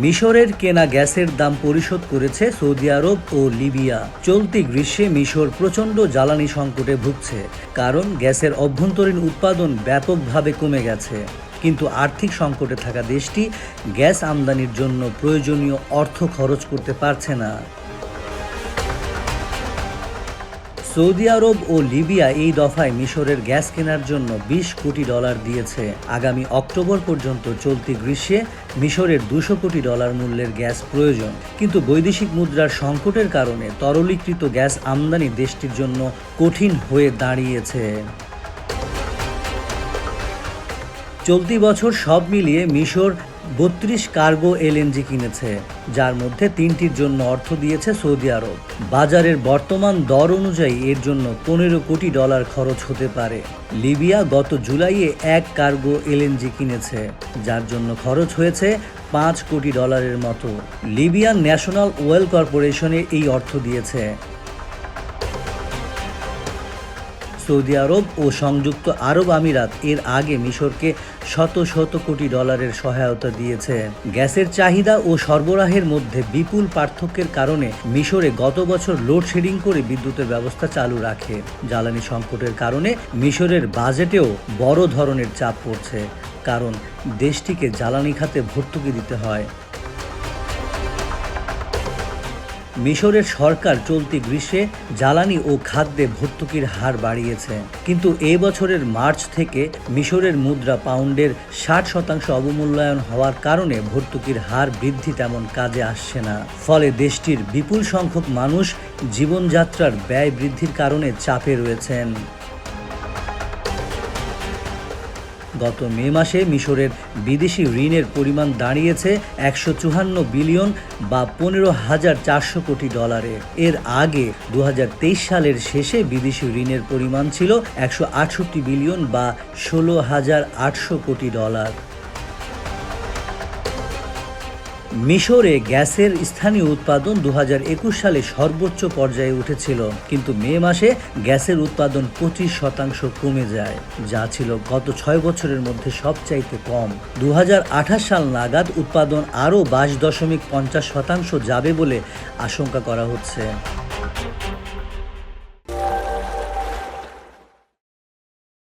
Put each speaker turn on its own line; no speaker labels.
মিশরের কেনা গ্যাসের দাম পরিশোধ করেছে সৌদি আরব ও লিবিয়া। চলতি গ্রীষ্মে মিশর প্রচণ্ড জ্বালানি সংকটে ভুগছে, কারণ গ্যাসের অভ্যন্তরীণ উৎপাদন ব্যাপকভাবে কমে গেছে। কিন্তু আর্থিক সংকটে থাকা দেশটি গ্যাস আমদানির জন্য প্রয়োজনীয় অর্থ খরচ করতে পারছে না। সৌদি আরব ও লিবিয়া এই দফায় মিশরের গ্যাস কেনার জন্য ২০ কোটি ডলার দিয়েছে। আগামী অক্টোবর পর্যন্ত চলতি গ্রীষ্মে মিশরের ২০০ কোটি ডলার মূল্যের গ্যাস প্রয়োজন। কিন্তু বৈদেশিক মুদ্রার সংকটের কারণে তরলীকৃত গ্যাস আমদানি দেশটির জন্য কঠিন হয়ে দাঁড়িয়েছে। চলতি বছর সব মিলিয়ে মিশর ৩২ কার্গো এলএনজি কিনেছে, যার মধ্যে ৩টির জন্য অর্থ দিয়েছে সৌদি আরব। বাজারের বর্তমান দর অনুযায়ী এর জন্য ১৫ কোটি ডলার খরচ হতে পারে। লিবিয়া গত জুলাইয়ে ১ কার্গো এলএনজি কিনেছে, যার জন্য খরচ হয়েছে ৫ কোটি ডলারের মতো। লিবিয়ান ন্যাশনাল অয়েল কর্পোরেশনে এই অর্থ দিয়েছে। সৌদি আরব ও সংযুক্ত আরব আমিরাত এর আগে মিশরকে শত শত কোটি ডলারের সহায়তা দিয়েছে। গ্যাসের চাহিদা ও সরবরাহের মধ্যে বিপুল পার্থক্যের কারণে মিশরে গত বছর লোডশেডিং করে বিদ্যুতের ব্যবস্থা চালু রাখে। জ্বালানি সংকটের কারণে মিশরের বাজেটেও বড় ধরনের চাপ পড়ছে, কারণ দেশটিকে জ্বালানি খাতে ভর্তুকি দিতে হয়। মিশরের সরকার চলতি গ্রীষ্মে জ্বালানি ও খাদ্যে ভর্তুকির হার বাড়িয়েছে, কিন্তু এই বছরের মার্চ থেকে মিশরের মুদ্রা পাউন্ডের ৬০% অবমূল্যায়ন হওয়ার কারণে ভর্তুকির হার বৃদ্ধি তেমন কাজে আসছে না। ফলে দেশটির বিপুল সংখ্যক মানুষ জীবনযাত্রার ব্যয় বৃদ্ধির কারণে চাপে রয়েছেন। গত মে মাসে মিশরের বিদেশি ঋণের পরিমাণ দাঁড়িয়েছে ১৫৪ বিলিয়ন বা ১৫,৪০০ কোটি ডলারে। এর আগে ২০২৩ সালের শেষে বিদেশি ঋণের পরিমাণ ছিল ১৬৮ বিলিয়ন বা ১৬,৮০০ কোটি ডলার। মিশরে গ্যাসের স্থানীয় উৎপাদন ২০২১ সালে সর্বোচ্চ পর্যায়ে উঠেছিল, কিন্তু মে মাসে গ্যাসের উৎপাদন ২৫% কমে যায়, যা ছিল গত ৬ বছরের মধ্যে সবচাইতে কম। ২০২৮ সাল নাগাদ উৎপাদন আরও ২২.৫০% যাবে বলে আশঙ্কা করা হচ্ছে।